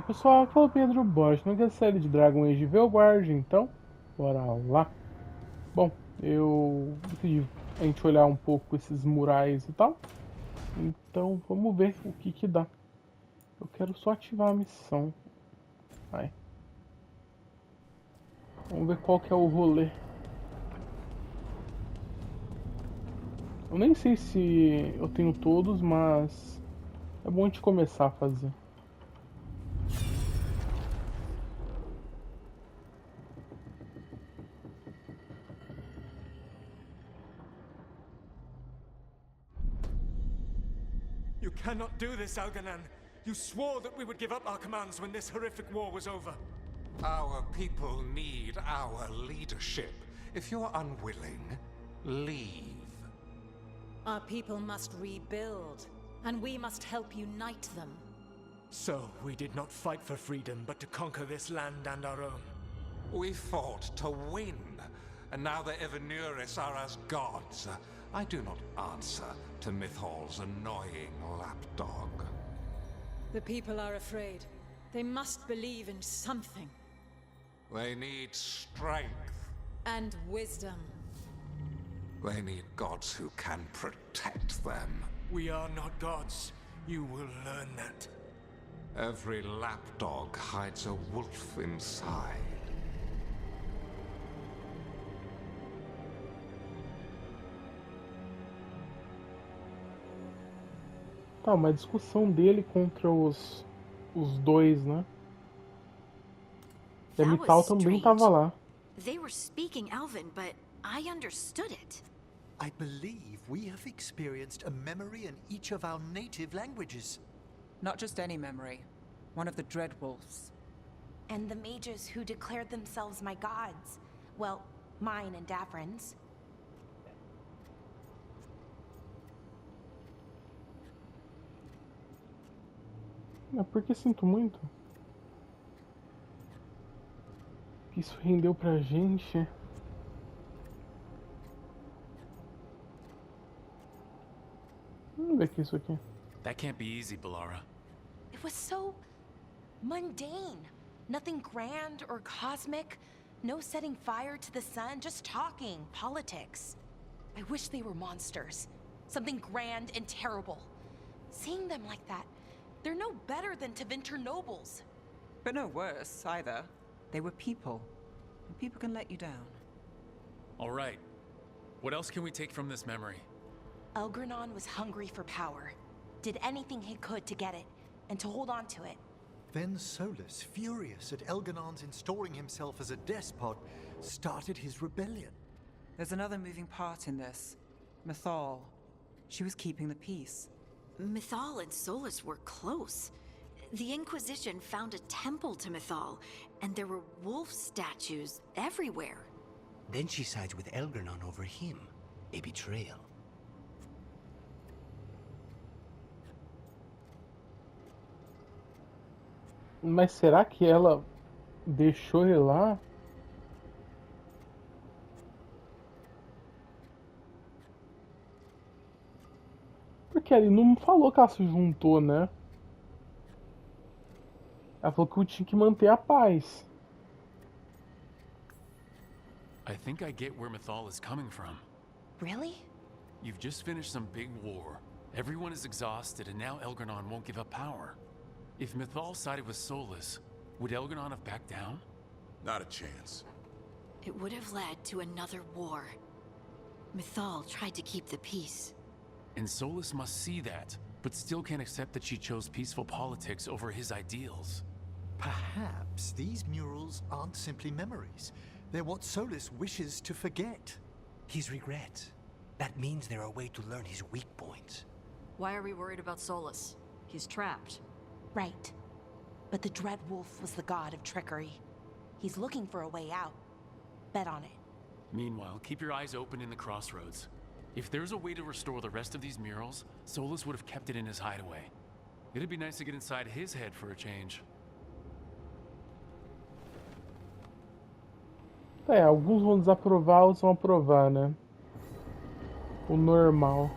aí pessoal, aqui é o Pedro Bosch, não quer série de Dragon Age Veilguard, então bora lá. Bom, eu decidi a gente olhar um pouco esses murais e tal, então vamos ver o que que dá. Eu quero só ativar a missão. Vai. Vamos ver qual que é o rolê. Eu nem sei se eu tenho todos, mas é bom a gente começar a fazer. You cannot do this, Algernon. You swore that we would give up our commands when this horrific war was over. Our people need our leadership. If you're unwilling, leave. Our people must rebuild, and we must help unite them. So, we did not fight for freedom, but to conquer this land and our own. We fought to win, and now the Evenuris are as gods. I do not answer to Mythal's annoying lapdog. The people are afraid. They must believe in something. They need strength. And wisdom. They need gods who can protect them. We are not gods. You will learn that. Every lapdog hides a wolf inside. Tá, uma discussão dele contra os dois, né? E a That Mital was também strange. tava lá. They were speaking Elven, but I understood it. I believe we have experienced a memory in each of our native languages. Not just any memory. One of the Dreadwolves. And the mages who declared themselves my gods. Well, mine and Davrin's. É porque sinto muito. Que isso rendeu pra gente. Vamos ver aqui isso aqui. That can't be easy, Balara. It was so mundane. Nothing grand or cosmic. No setting fire to the sun, just talking, politics. I wish they were monsters. Something grand and terrible. Seeing them like that, they're no better than Tevinter nobles. But no worse, either. They were people. And people can let you down. All right. What else can we take from this memory? Elgranon was hungry for power. Did anything he could to get it, and to hold on to it. Then Solas, furious at Elganon's installing himself as a despot, started his rebellion. There's another moving part in this. Mythal. She was keeping the peace. Mythal and Solas were close. The Inquisition found a temple to Mythal, and there were wolf statues everywhere. Then she sides with Elgranon over him. A betrayal. Mas será que ela deixou ele lá? Porque ele não falou que ela se juntou, né? Ela falou que eu tinha que manter a paz. I think I get where Mythal is coming from. Really? You've just finished some big war. Everyone is exhausted, and now Elgranon won't give up power. If Mythal sided with Solas, would Elgranon have backed down? Not a chance. It would have led to another war. Mythal tried to keep the peace. And Solas must see that, but still can't accept that she chose peaceful politics over his ideals. Perhaps these murals aren't simply memories. They're what Solas wishes to forget. His regrets. That means they're a way to learn his weak points. Why are we worried about Solas? He's trapped. Right. But the Dread Wolf was the god of trickery. He's looking for a way out. Bet on it. Meanwhile, keep your eyes open in the crossroads. If there's a way to restore the rest of these murals, Solas would have kept it in his hideaway. It'd be nice to get inside his head for a change. É, alguns vão desaprovar, outros vão aprovar, né? O normal.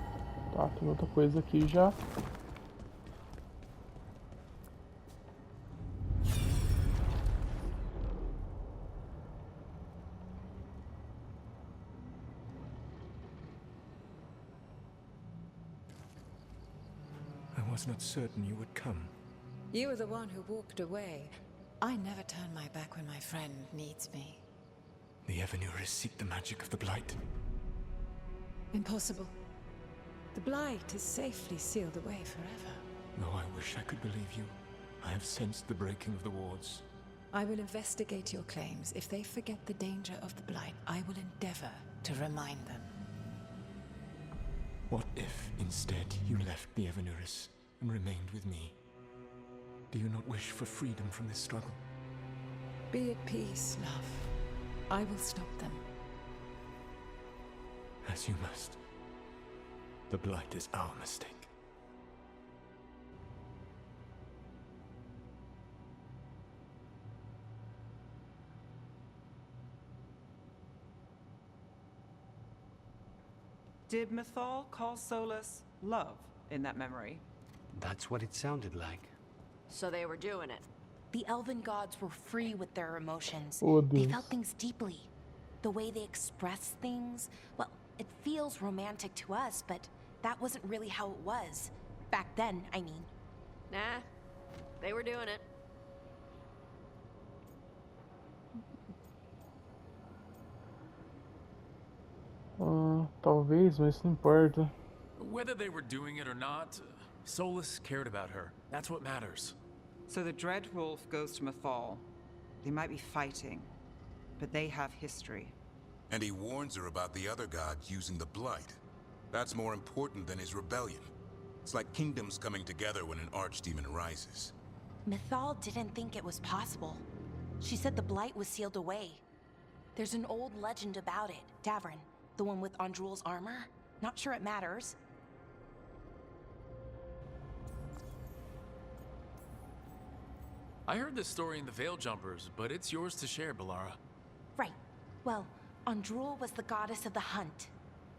Tá, tem outra coisa aqui já. was not certain you would come. You were the one who walked away. I never turn my back when my friend needs me. The Evanurus seek the magic of the Blight. Impossible. The Blight is safely sealed away forever. Though I wish I could believe you, I have sensed the breaking of the wards. I will investigate your claims. If they forget the danger of the Blight, I will endeavor to remind them. What if, instead, you left the Evanurus and remained with me? Do you not wish for freedom from this struggle? Be at peace, love. I will stop them. As you must. The Blight is our mistake. Did Mythal call Solas love in that memory? That's what it sounded like. So they were doing it. The elven gods were free with their emotions. Oh, They Deus. felt things deeply. The way they express things, well, it feels romantic to us, but that wasn't really how it was. Back then, I mean. Nah, they were doing it. Talvez, mas isso não importa. Whether they were doing it or not, Solas cared about her. That's what matters. So the Dread Wolf goes to Mythal. They might be fighting, but they have history. And he warns her about the other gods using the Blight. That's more important than his rebellion. It's like kingdoms coming together when an archdemon rises. Mythal didn't think it was possible. She said the Blight was sealed away. There's an old legend about it. Davrin, the one with Andrul's armor. Not sure it matters. I heard this story in the Veil Jumpers, but it's yours to share, Balara. Right. Well, Andrul was the goddess of the hunt.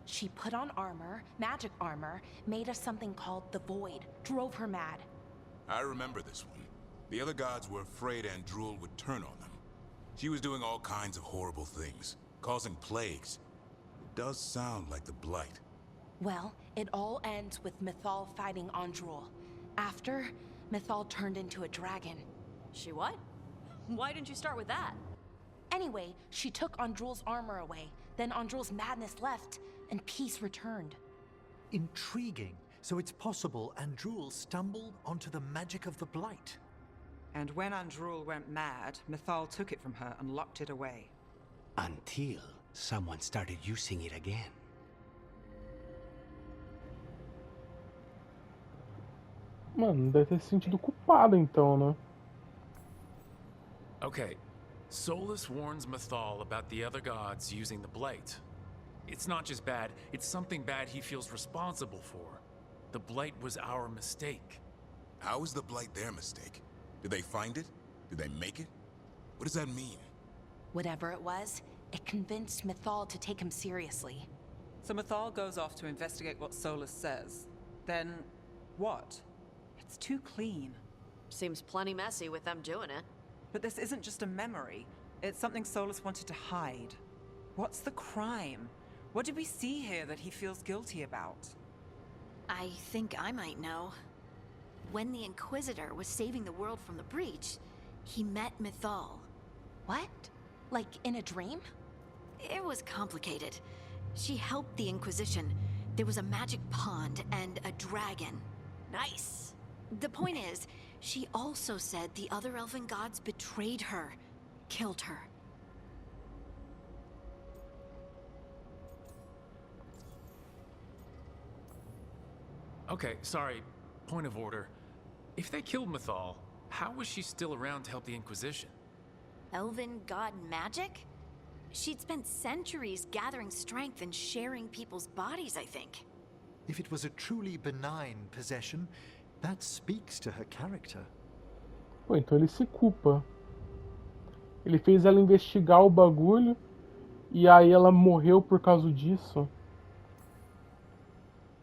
She put on armor, magic armor, made of something called the Void, drove her mad. I remember this one. The other gods were afraid Andrul would turn on them. She was doing all kinds of horrible things, causing plagues. It does sound like the Blight. Well, it all ends with Mythal fighting Andrul. After, Mythal turned into a dragon. She what? Why didn't you start with that? Anyway, she took Andrul's armor away. Then Andrul's madness left, and peace returned. Intriguing. So it's possible Andrul stumbled onto the magic of the Blight. And when Andrul went mad, Mythal took it from her and locked it away. Until someone started using it again. Mano, deve ter se sentido culpado então, né? Okay, Solas warns Mythal about the other gods using the Blight. It's not just bad, it's something bad he feels responsible for. The Blight was our mistake. How is the Blight their mistake? Did they find it? Did they make it? What does that mean? Whatever it was, it convinced Mythal to take him seriously. So Mythal goes off to investigate what Solas says. Then, what? It's too clean. Seems plenty messy with them doing it. But this isn't just a memory. It's something Solas wanted to hide. What's the crime? What did we see here that he feels guilty about? I think I might know. When the Inquisitor was saving the world from the breach, he met Mythal. What? Like in a dream? It was complicated. She helped the Inquisition. There was a magic pond and a dragon. Nice. The point is, she also said the other elven gods betrayed her, killed her. Okay, sorry, point of order. If they killed Mythal, how was she still around to help the Inquisition? Elven god magic? She'd spent centuries gathering strength and sharing people's bodies, I think. If it was a truly benign possession, that speaks to her character. Pô, então ele se culpa. Ele fez ela investigar o bagulho e aí ela morreu por causa disso.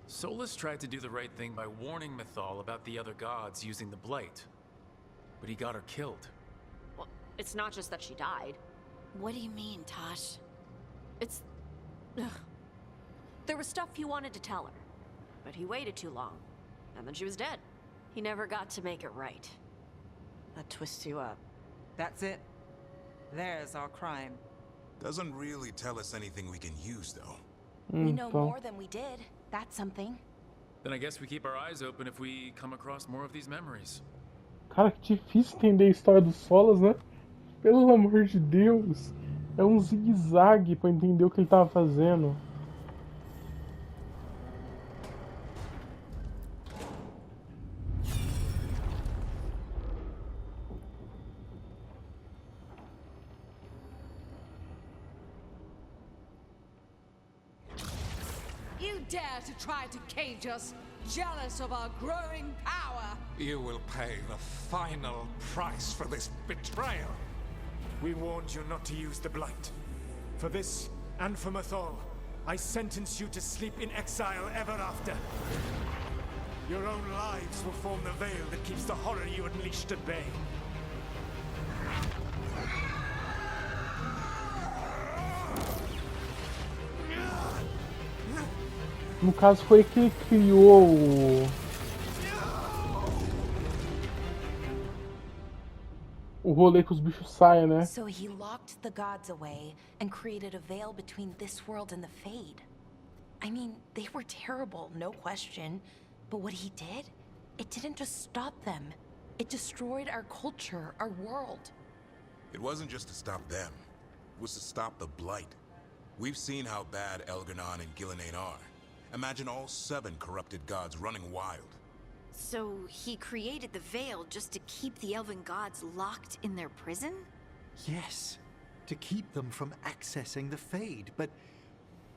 Solas tried to do the right thing by warning Mythal about the other gods using the Blight. But he got her killed. Well, it's not just that she died. What do you mean, Tosh? It's... Ugh. There was stuff he wanted to tell her. But he waited too long. And then she was dead. He never got to make it right. That twists you up. That's it. There's our crime. Doesn't really tell us anything we can use, though. We know more than we did. That's something. Then I guess we keep our eyes open if we come across more of these memories. Cara, que difícil entender a história dos Solas, né? Pelo amor de Deus. É um zigue-zague pra entender o que ele tava fazendo. You dare to try to cage us, jealous of our growing power. You will pay the final price for this betrayal. We warned you not to use the Blight. For this, and for Mythal, I sentence you to sleep in exile ever after. Your own lives will form the veil that keeps the horror you unleashed at bay. No caso, foi que ele criou o rolê que os bichos saem, né? So he locked the gods away and created a veil between this world and the Fade. I mean, they were terrible, no question. But what he did, it didn't just stop them. It destroyed our culture, our world. It wasn't just to stop them. It was to stop the Blight. We've seen how bad Elganon and Gillenane are. Imagine all 7 corrupted gods running wild. So he created the Veil just to keep the elven gods locked in their prison? Yes, to keep them from accessing the Fade. But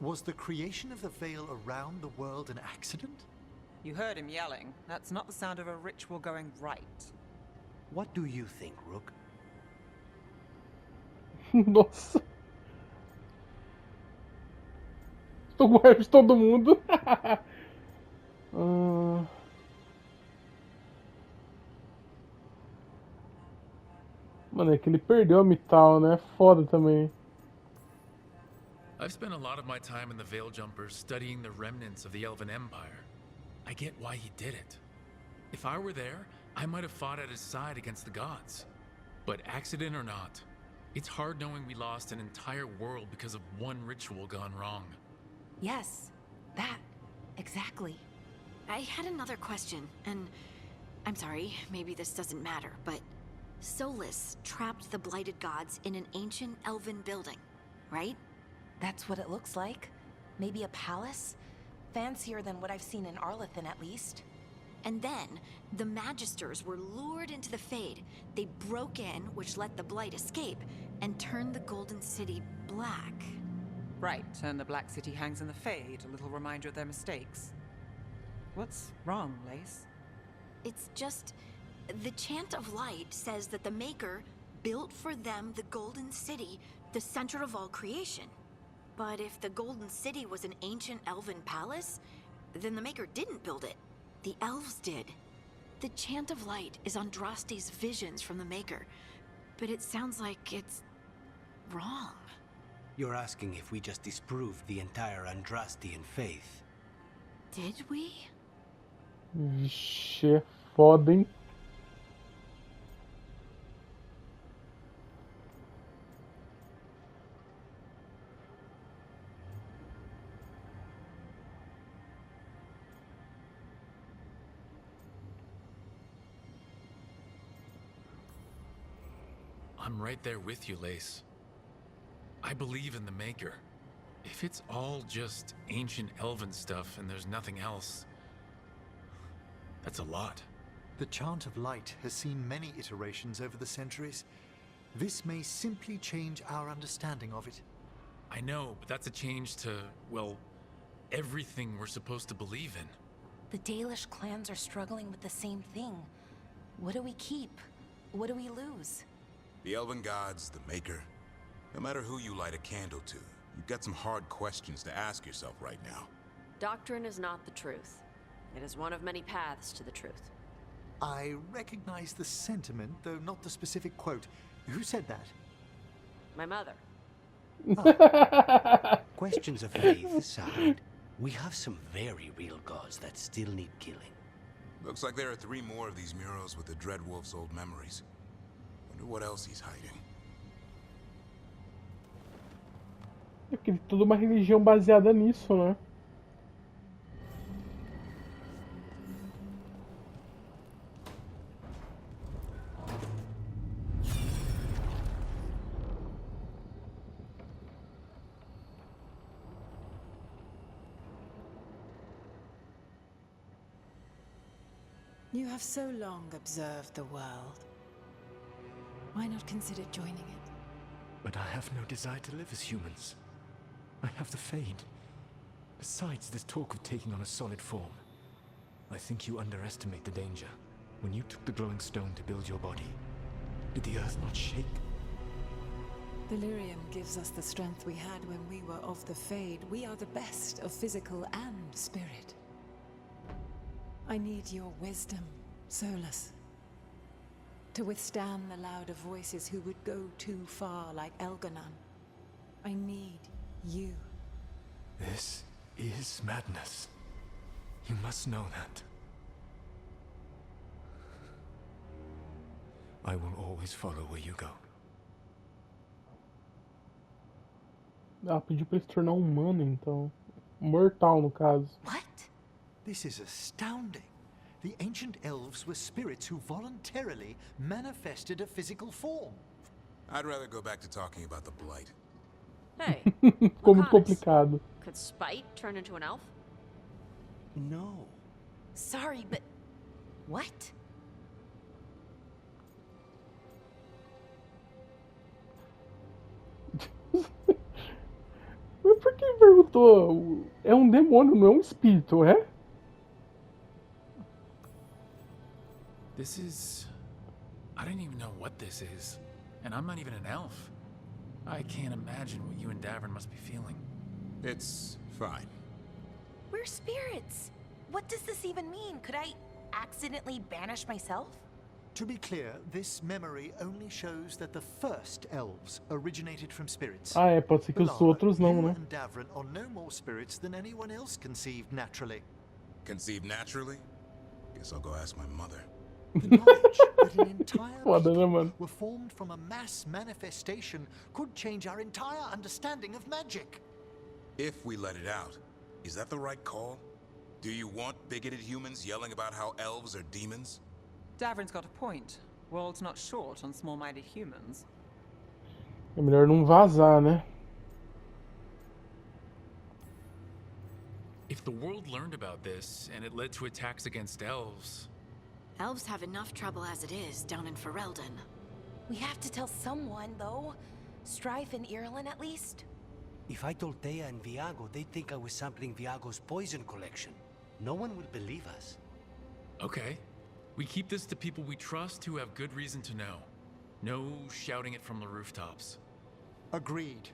was the creation of the Veil around the world an accident? You heard him yelling. That's not the sound of a ritual going right. What do you think, Rook? Nossa. Tô com raiva de todo mundo. Mano, é que ele perdeu a Mythal, né? Foda também. I've spent a lot of my time in the Veil Jumpers studying the remnants of the Elven Empire. I get why he did it. If I were there, I might have fought at his side against the gods. But accident or not, it's hard knowing we lost an entire world because of one ritual gone wrong. Yes, that. Exactly. I had another question, and I'm sorry, maybe this doesn't matter, but Solas trapped the blighted gods in an ancient elven building, right? That's what it looks like. Maybe a palace? Fancier than what I've seen in Arlethan, at least. And then, the Magisters were lured into the Fade. They broke in, which let the Blight escape, and turned the Golden City black. Right, and the Black City hangs in the Fade, a little reminder of their mistakes. What's wrong, Lace? It's just... the Chant of Light says that the Maker built for them the Golden City, the center of all creation. But if the Golden City was an ancient elven palace, then the Maker didn't build it. The elves did. The Chant of Light is Andraste's visions from the Maker, but it sounds like it's... wrong. You're asking if we just disproved the entire Andrastian faith. Did we? Vixe, é foda, hein? I'm right there with you, Lace. I believe in the Maker. If it's all just ancient elven stuff and there's nothing else, that's a lot. The Chant of Light has seen many iterations over the centuries. This may simply change our understanding of it. I know, but that's a change to, well, everything we're supposed to believe in. The Dalish clans are struggling with the same thing. What do we keep? What do we lose? The Elven Gods, the Maker. No matter who you light a candle to, you've got some hard questions to ask yourself right now. Doctrine is not the truth. It is one of many paths to the truth. I recognize the sentiment, though not the specific quote. Who said that? My mother. Questions of faith aside, we have some very real gods that still need killing. Looks like there are 3 more of these murals with the Dreadwolf's old memories. Wonder what else he's hiding. É porque toda uma religião baseada nisso, né? You have so long observed the world. Why not consider joining it? But I have no desire to live as humans. I have the Fade. Besides, this talk of taking on a solid form. I think you underestimate the danger. When you took the glowing stone to build your body, did the earth not shake? Delirium gives us the strength we had when we were of the Fade. We are the best of physical and spirit. I need your wisdom, Solas. To withstand the louder voices who would go too far like Elganon. I need you. This is madness. You must know that. I will always follow where you go. Ah, pediu pra ele se tornar humano, então. Mortal, no caso. What? This is astounding. The ancient elves were spirits who voluntarily manifested a physical form. I'd rather go back to talking about the Blight. Hey, Ficou muito complicado. could Spite turn into an elf? No. Sorry, but... what? Mas por que ele perguntou? É um demônio, não é um espírito, é? This is... I don't even know what this is. And I'm not even an elf. I can't imagine what you and Davern must be feeling. It's fine. We're spirits. What does this even mean? Could I accidentally banish myself? To be clear, this memory only shows that the first elves originated from spirits. Ah, é, pode ser que os Lara, outros não, you né? and Davron are no more spirits than anyone else conceived naturally. Conceived naturally? Guess I'll go ask my mother. The knowledge that an entire Foda, né, people mano? were formed from a mass manifestation could change our entire understanding of magic. If we let it out, is that the right call? Do you want bigoted humans yelling about how elves are demons? Davron's got a point. World's not short on small-minded humans. É melhor não vazar, né? If the world learned about this, and it led to attacks against elves... Elves have enough trouble as it is down in Ferelden. We have to tell someone, though. Strife and Irulan, at least. If I told Thea and Viago, they'd think I was sampling Viago's poison collection. No one will believe us. Okay. We keep this to people we trust who have good reason to know. No shouting it from the rooftops. Agreed.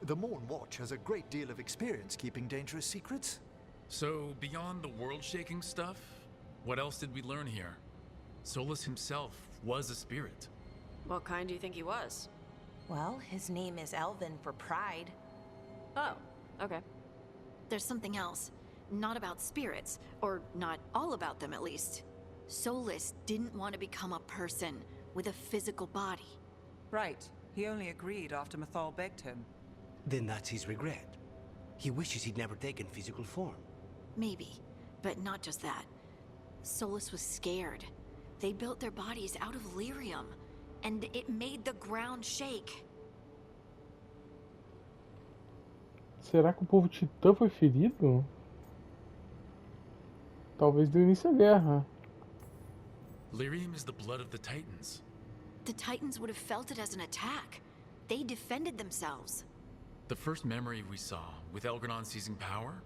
The Morn Watch has a great deal of experience keeping dangerous secrets. So, beyond the world-shaking stuff, what else did we learn here? Solas himself was a spirit. What kind do you think he was? Well, his name is Elven for pride. Oh, okay. There's something else. Not about spirits, or not all about them at least. Solas didn't want to become a person with a physical body. Right. He only agreed after Mathal begged him. Then that's his regret. He wishes he'd never taken physical form. Maybe, but not just that. Solas was scared. They built their bodies out of lyrium, and it made the ground shake. Será que o povo titã foi ferido? Talvez deu início à guerra. Lyrium is the blood of the Titans. The Titans would have felt it as an attack. They defended themselves. The first memory we saw, with Elgranon seizing power,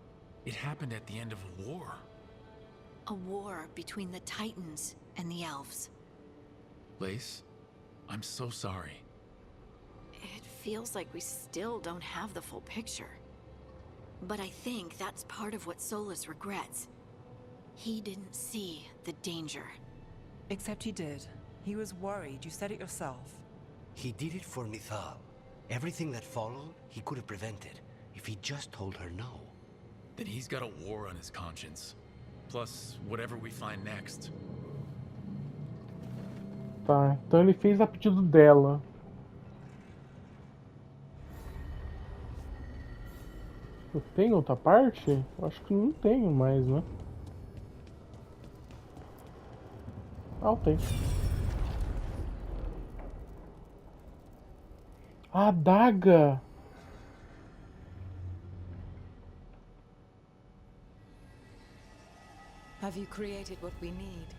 it happened at the end of a war. A war between the Titans and the elves. Lace, I'm so sorry. It feels like we still don't have the full picture. But I think that's part of what Solas regrets. He didn't see the danger. Except he did. He was worried. You said it yourself. He did it for Mithal. Everything that followed, he could have prevented if he just told her no. Then he's got a war on his conscience. plus whatever we find next. Tá, então ele fez a pedido dela. Eu tenho outra parte? Eu acho que não tenho mais, né? Ah, eu tenho. A adaga! Have you created what we need?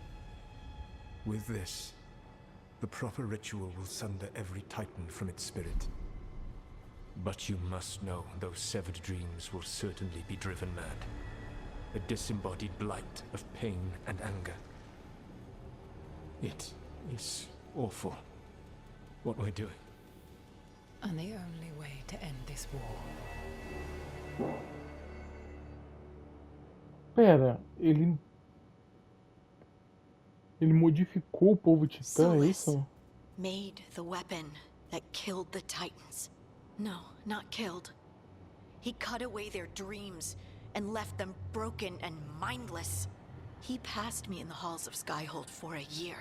With this, the proper ritual will sunder every titan from its spirit. But you must know those severed dreams will certainly be driven mad. A disembodied blight of pain and anger. It is awful what we're doing. And the only way to end this war. Pera, ele modificou o povo titã, é isso? Made the weapon that killed the Titans. No, not killed. He cut away their dreams and left them broken and mindless. He passed me in the halls of Skyhold for a year.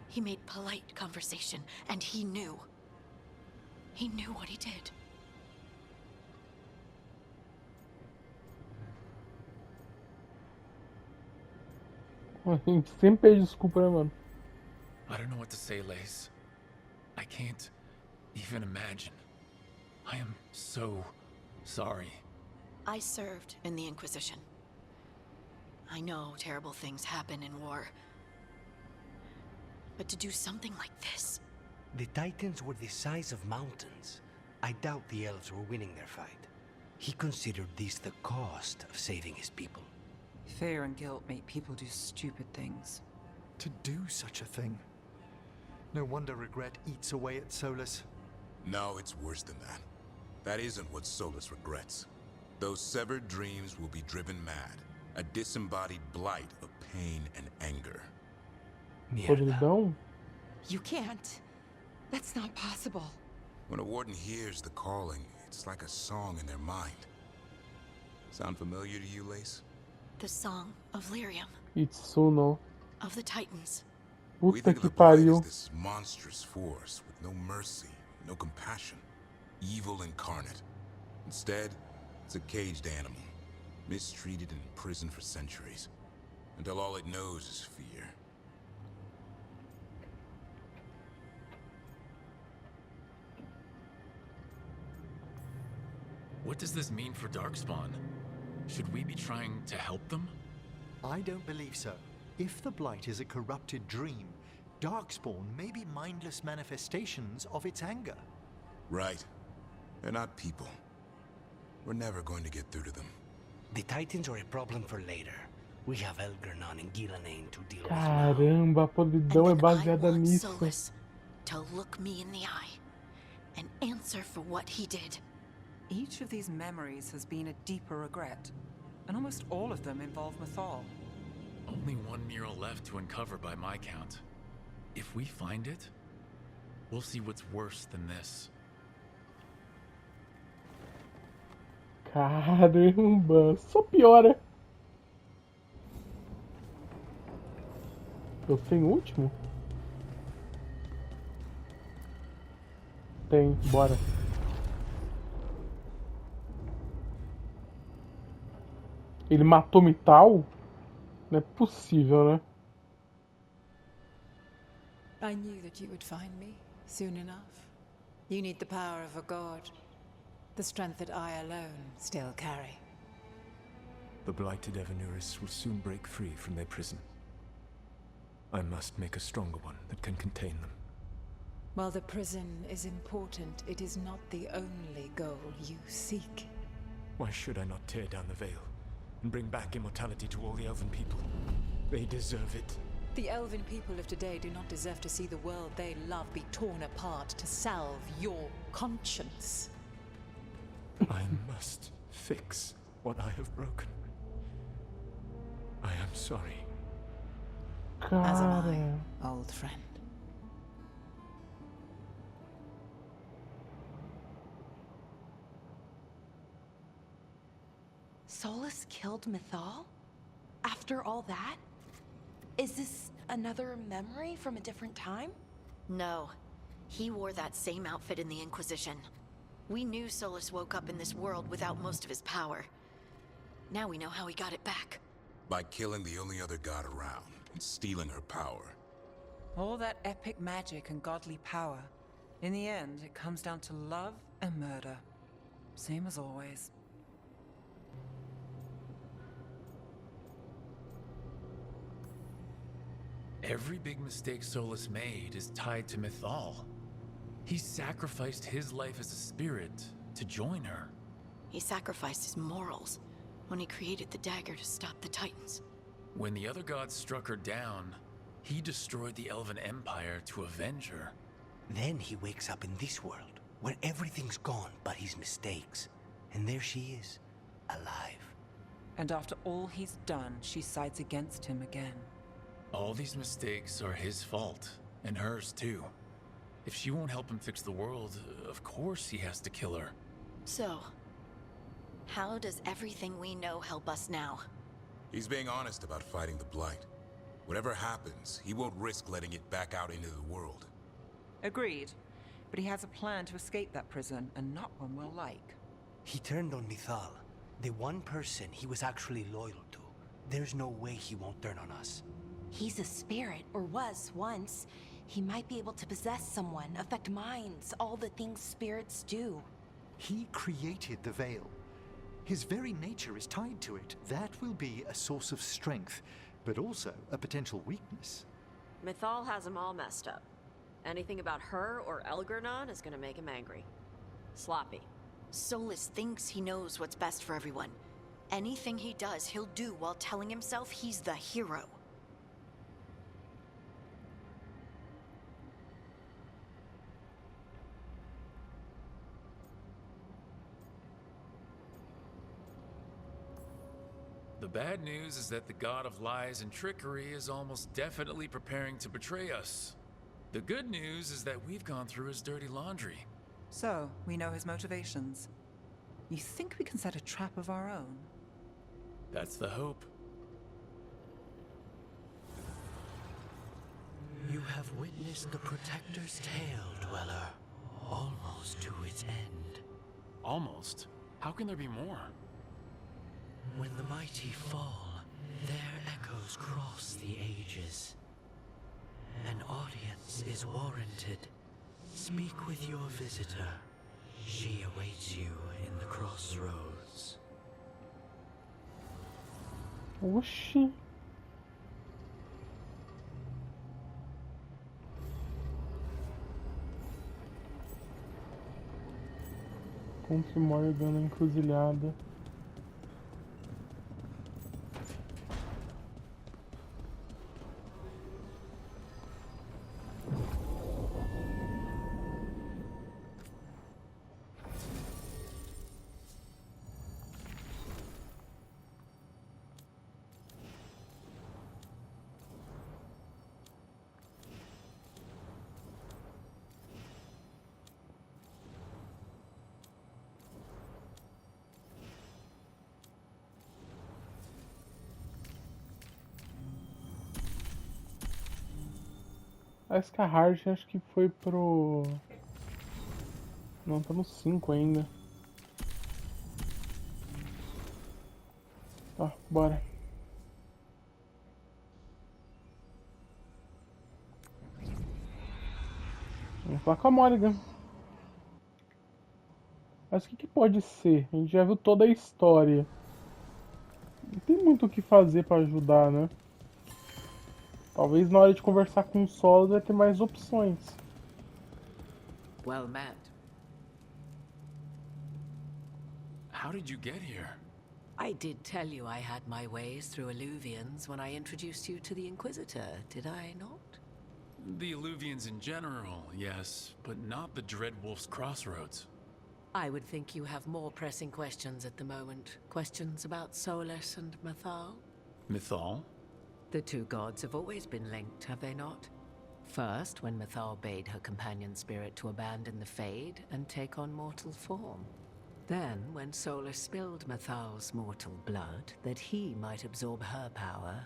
He made polite conversation, and he knew. He knew what he did. A gente sempre pede desculpa, né, mano? I don't know what to say, Lace. I can't even imagine. I am so sorry. I served in the Inquisition. I know terrible things happen in war. But to do something like this... The Titans were the size of mountains. I doubt the elves were winning their fight. He considered this the cost of saving his people. Fear and guilt make people do stupid things. To do such a thing. No wonder regret eats away at Solas. No, it's worse than that. That isn't what Solas regrets. Those severed dreams will be driven mad. A disembodied blight of pain and anger. Podridão? You can't. That's not possible. When a warden hears the calling, it's like a song in their mind. Sound familiar to you, Lace? The song of Lyrium. Itsuno. Of the Titans. We Puta think of que the blight as pariu. this monstrous force with no mercy, no compassion, evil incarnate. Instead, it's a caged animal, mistreated and imprisoned for centuries, until all it knows is fear. What does this mean for Darkspawn? Should we be trying to help them? I don't believe so. If the Blight is a corrupted dream, Darkspawn may be mindless manifestations of its anger. Right. They're not people. We're never going to get through to them. The Titans are a problem for later. We have Elgernon and Gillanane to deal with. Caramba, a podridão é baseada nisso. Solas to look me in the eye and answer for what he did. Each of these memories has been a deeper regret, and almost all of them involve Mythal. Only one mural left to uncover by my count. If we find it, we'll see what's worse than this. Caramba, só piora. Eu tenho o último? Tem, bora. Ele matou Mital? Não é possível, né? I knew that you would find me soon enough. You need the power of a god. The strength that I alone still carry. The blighted Evanuris will soon break free from their prison. I must make a stronger one that can contain them. While the prison is important, it is not the only goal you seek. Why should I not tear down the veil and bring back immortality to all the Elven people? They deserve it. The Elven people of today do not deserve to see the world they love be torn apart to salve your conscience. I must fix what I have broken. I am sorry. As am I, old friend. Solas killed Mythal? After after all that? Is this another memory from a different time? No. He wore that same outfit in the Inquisition. We knew Solas woke up in this world without most of his power. Now we know how he got it back. By killing the only other god around and stealing her power. All that epic magic and godly power. In the end, it comes down to love and murder. Same as always. Every big mistake Solas made is tied to Mythal. He sacrificed his life as a spirit to join her. He sacrificed his morals when he created the dagger to stop the Titans. When the other gods struck her down, he destroyed the Elven Empire to avenge her. Then he wakes up in this world, where everything's gone but his mistakes. And there she is, alive. And after all he's done, she sides against him again. All these mistakes are his fault, and hers too. If she won't help him fix the world, of course he has to kill her. So, how does everything we know help us now? He's being honest about fighting the Blight. Whatever happens, he won't risk letting it back out into the world. Agreed. But he has a plan to escape that prison, and not one we'll like. He turned on Mythal, the one person he was actually loyal to. There's no way he won't turn on us. He's a spirit, or was once. He might be able to possess someone, affect minds, all the things spirits do. He created the Veil. His very nature is tied to it. That will be a source of strength, but also a potential weakness. Mythal has him all messed up. Anything about her or Elgernon is gonna make him angry. Sloppy. Solas thinks he knows what's best for everyone. Anything he does, he'll do while telling himself he's the hero. The bad news is that the god of lies and trickery is almost definitely preparing to betray us. The good news is that we've gone through his dirty laundry. So, we know his motivations. You think we can set a trap of our own? That's the hope. You have witnessed the Protector's tale, Dweller. Almost to its end. Almost? How can there be more? When the mighty fall, their echoes cross the ages. An audience is warranted. Speak with your visitor. She awaits you in the crossroads. Oxi. Encontre Morgan na encruzilhada. Parece que a Hard acho que foi pro... Não, tá no 5 ainda. Tá, bora. Vamos falar com a Morrigan. Mas o que pode ser? A gente já viu toda a história. Não tem muito o que fazer pra ajudar, né? Talvez na hora de conversar com o Solas vai ter mais opções. Well met. How did you get here? I did tell you I had my ways through Illuvians when I introduced you to the Inquisitor, did I not? The Illuvians in general, yes, but not the Dreadwolf's Crossroads. I would think you have more pressing questions at the moment. Questions about Solas and Mythal? Mythal? The two gods have always been linked, have they not? First, when Mythal bade her companion spirit to abandon the Fade and take on mortal form. Then, when Solas spilled Mathal's mortal blood, that he might absorb her power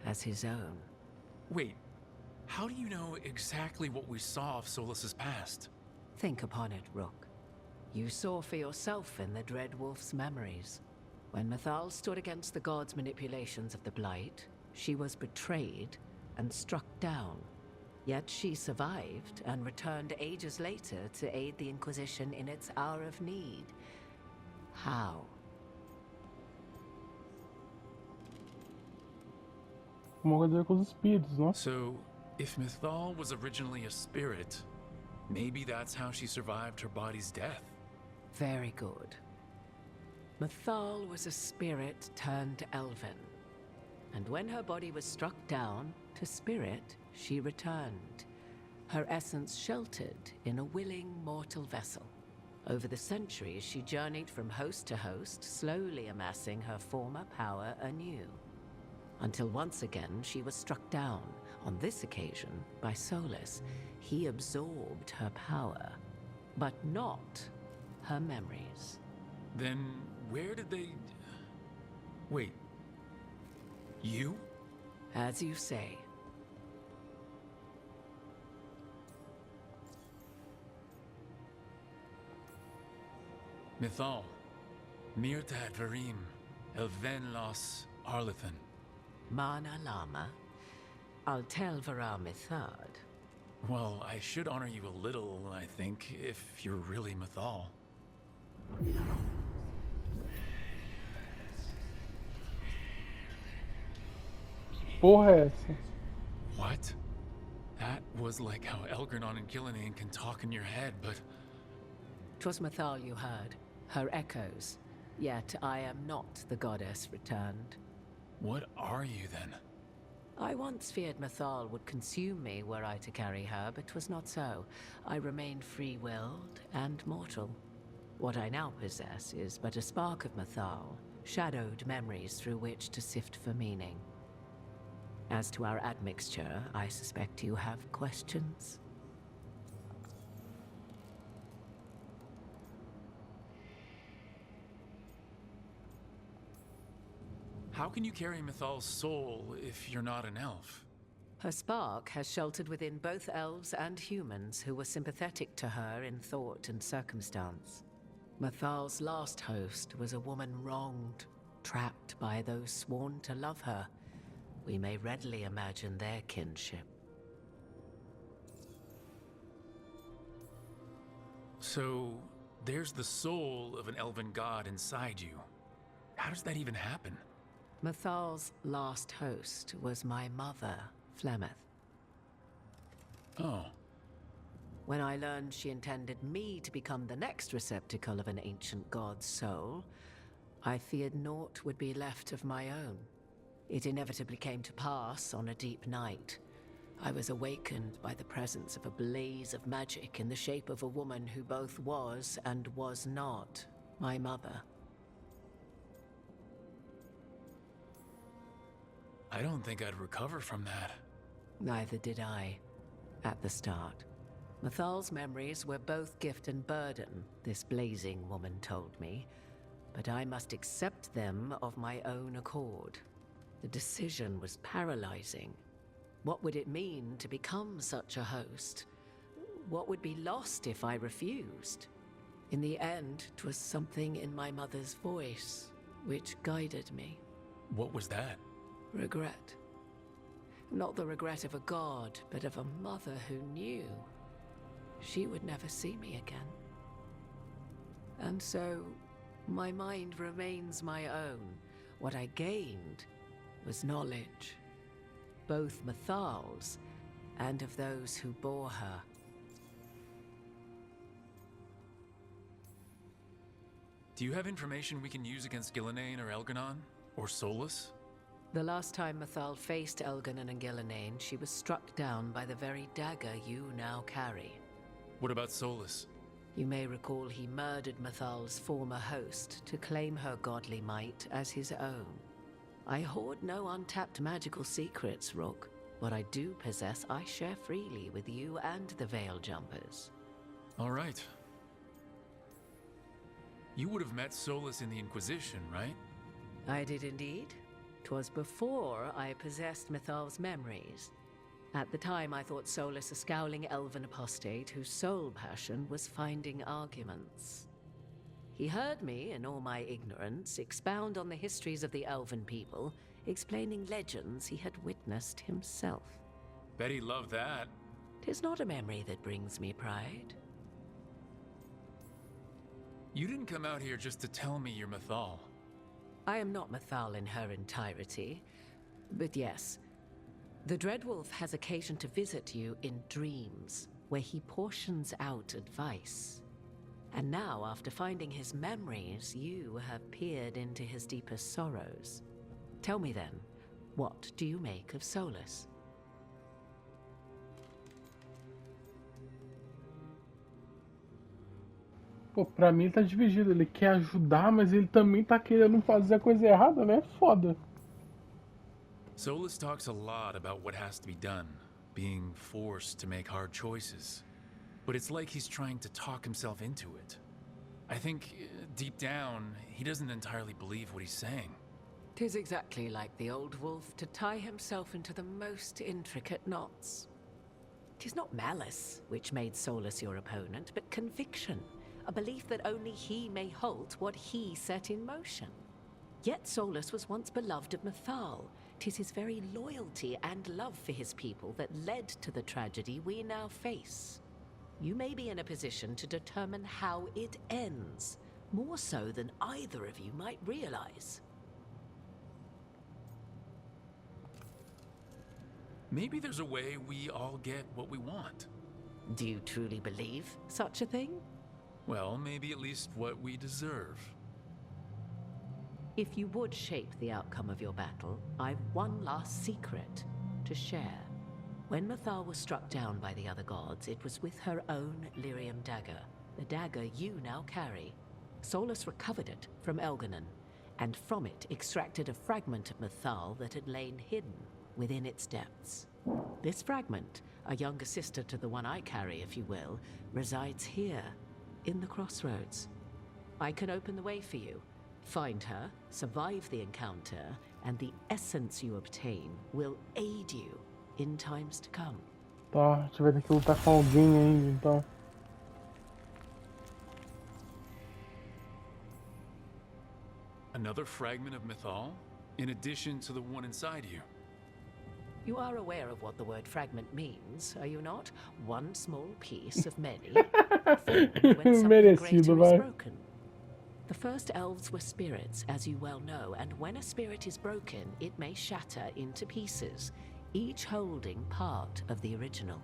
as his own. Wait, how do you know exactly what we saw of Solas's past? Think upon it, Rook. You saw for yourself in the Dread Wolf's memories. When Mathal stood against the god's manipulations of the Blight, she was betrayed and struck down. Yet she survived and returned ages later to aid the Inquisition in its hour of need. How? Uma coisa a ver com os espíritos, não? So, if Mythal was originally a spirit, maybe that's how she survived her body's death. Very good. Mathal was a spirit turned elven. And when her body was struck down, to spirit, she returned. Her essence sheltered in a willing mortal vessel. Over the centuries, she journeyed from host to host, slowly amassing her former power anew. Until once again, she was struck down, on this occasion, by Solas. He absorbed her power, but not her memories. Then, where did they... Wait. You? As you say. Mythal. Mirtad Varim. Elven Los Arlethan. Mana Lama. Altel Vara Mithad. Well, I should honor you a little, I think, if you're really Mythal. Porra é essa? What? That was like how Elgernon and Gillenane can talk in your head, but... 'Twas Mathal you heard, her echoes. Yet I am not the goddess returned. What are you then? I once feared Mathal would consume me were I to carry her, but 'twas not so. I remained free-willed and mortal. What I now possess is but a spark of Mathal, shadowed memories through which to sift for meaning. As to our admixture, I suspect you have questions. How can you carry Mythal's soul if you're not an elf? Her spark has sheltered within both elves and humans who were sympathetic to her in thought and circumstance. Mathal's last host was a woman wronged, trapped by those sworn to love her. We may readily imagine their kinship. So, there's the soul of an elven god inside you. How does that even happen? Mathal's last host was my mother, Flemeth. Oh. When I learned she intended me to become the next receptacle of an ancient god's soul, I feared naught would be left of my own. It inevitably came to pass on a deep night. I was awakened by the presence of a blaze of magic in the shape of a woman who both was and was not my mother. I don't think I'd recover from that. Neither did I, at the start. Mathal's memories were both gift and burden, this blazing woman told me, but I must accept them of my own accord. The decision was paralyzing. What would it mean to become such a host? What would be lost if I refused? In the end, 'twas something in my mother's voice which guided me. What was that? Regret. Not the regret of a god, but of a mother who knew she would never see me again. And so, my mind remains my own. What I gained was knowledge, both Mathal's and of those who bore her. Do you have information we can use against Gillenane or Elgernon? Or Solas? The last time Mathal faced Elgernon and Gillenane, she was struck down by the very dagger you now carry. What about Solas? You may recall he murdered Mathal's former host to claim her godly might as his own. I hoard no untapped magical secrets, Rook. What I do possess, I share freely with you and the Veil Jumpers. All right. You would have met Solas in the Inquisition, right? I did indeed. 'Twas before I possessed Mythal's memories. At the time, I thought Solas a scowling elven apostate whose sole passion was finding arguments. He heard me, in all my ignorance, expound on the histories of the elven people, explaining legends he had witnessed himself. Bet he loved that. 'Tis not a memory that brings me pride. You didn't come out here just to tell me you're Mythal. I am not Mythal in her entirety, but yes, the Dreadwolf has occasion to visit you in dreams, where he portions out advice. And now, after finding his memories, you have peered into his deepest sorrows. Tell me then, what do you make of Solas? Pô, pra mim ele tá dividido. Ele quer ajudar, mas ele também tá querendo fazer a coisa errada, né? Foda. Solas talks a lot about what has to be done, being forced to make hard choices. But it's like he's trying to talk himself into it. I think, deep down, he doesn't entirely believe what he's saying. 'Tis exactly like the old wolf to tie himself into the most intricate knots. 'Tis not malice which made Solas your opponent, but conviction, a belief that only he may halt what he set in motion. Yet Solas was once beloved of Mythal. 'Tis his very loyalty and love for his people that led to the tragedy we now face. You may be in a position to determine how it ends, more so than either of you might realize. Maybe there's a way we all get what we want. Do you truly believe such a thing? Well, maybe at least what we deserve. If you would shape the outcome of your battle, I've one last secret to share. When Mythal was struck down by the other gods, it was with her own lyrium dagger, the dagger you now carry. Solas recovered it from Elganon, and from it extracted a fragment of Mythal that had lain hidden within its depths. This fragment, a younger sister to the one I carry, if you will, resides here, in the crossroads. I can open the way for you, find her, survive the encounter, and the essence you obtain will aid you in times to come. Tá, a gente vai ter que lutar com alguém ainda, então. Another fragment of Mythal? In addition to the one inside you? You are aware of what the word fragment means, are you not? One small piece of many, formed when something greater is broken. The first elves were spirits, as you well know, and when a spirit is broken, it may shatter into pieces, each holding part of the original.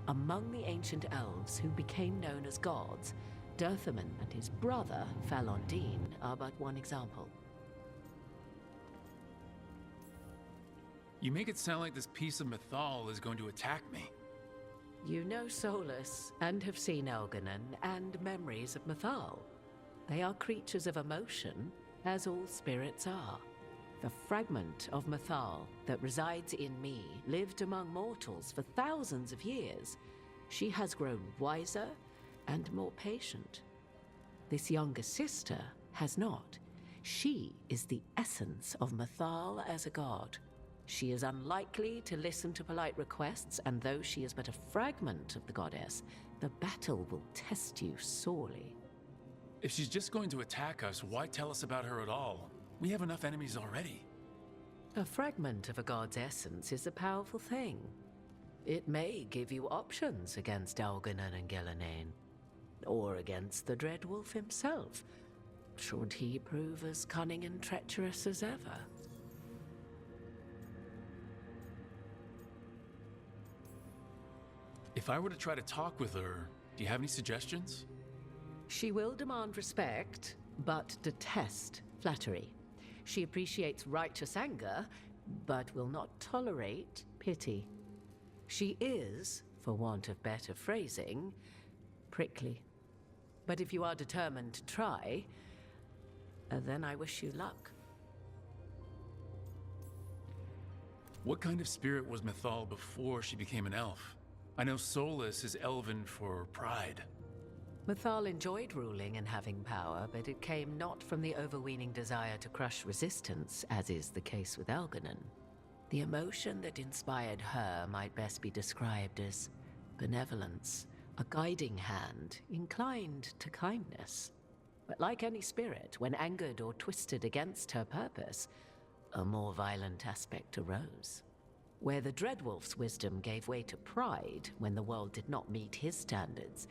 Among the ancient elves who became known as gods, Dirthaman and his brother, Falondine, are but one example. You make it sound like this piece of Mythal is going to attack me. You know Solas, and have seen Elganon, and memories of Mythal. They are creatures of emotion, as all spirits are. The fragment of Mythal that resides in me lived among mortals for thousands of years. She has grown wiser and more patient. This younger sister has not. She is the essence of Mythal as a god. She is unlikely to listen to polite requests, and though she is but a fragment of the goddess, the battle will test you sorely. If she's just going to attack us, why tell us about her at all? We have enough enemies already. A fragment of a god's essence is a powerful thing. It may give you options against Elganon and Gillenane, or against the Dreadwolf himself, should he prove as cunning and treacherous as ever. If I were to try to talk with her, do you have any suggestions? She will demand respect, but detest flattery. She appreciates righteous anger, but will not tolerate pity. She is, for want of better phrasing, prickly. But if you are determined to try, then I wish you luck. What kind of spirit was Mythal before she became an elf? I know Solas is elven for pride. Mythal enjoyed ruling and having power, but it came not from the overweening desire to crush resistance, as is the case with Elganon. The emotion that inspired her might best be described as benevolence, a guiding hand, inclined to kindness. But like any spirit, when angered or twisted against her purpose, a more violent aspect arose. Where the Dreadwolf's wisdom gave way to pride when the world did not meet his standards,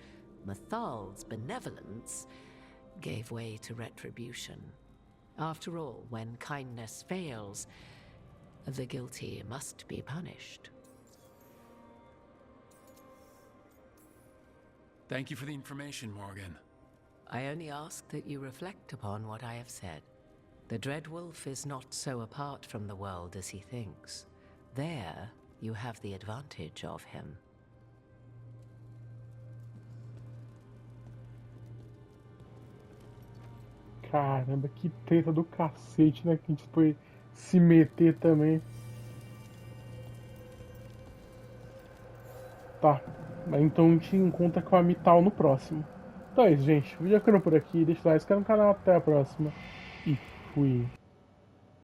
Mythal's benevolence gave way to retribution. After all, when kindness fails, the guilty must be punished. Thank you for the information, Morgan. I only ask that you reflect upon what I have said. The Dreadwolf is not so apart from the world as he thinks. There, you have the advantage of him. Caramba, que treta do cacete, né? Que a gente foi se meter também. Tá, então a gente encontra com a Mythal no próximo. Então é isso, gente. O vídeo ficando por aqui. Deixa o like, se inscreve no canal. Até a próxima. E fui.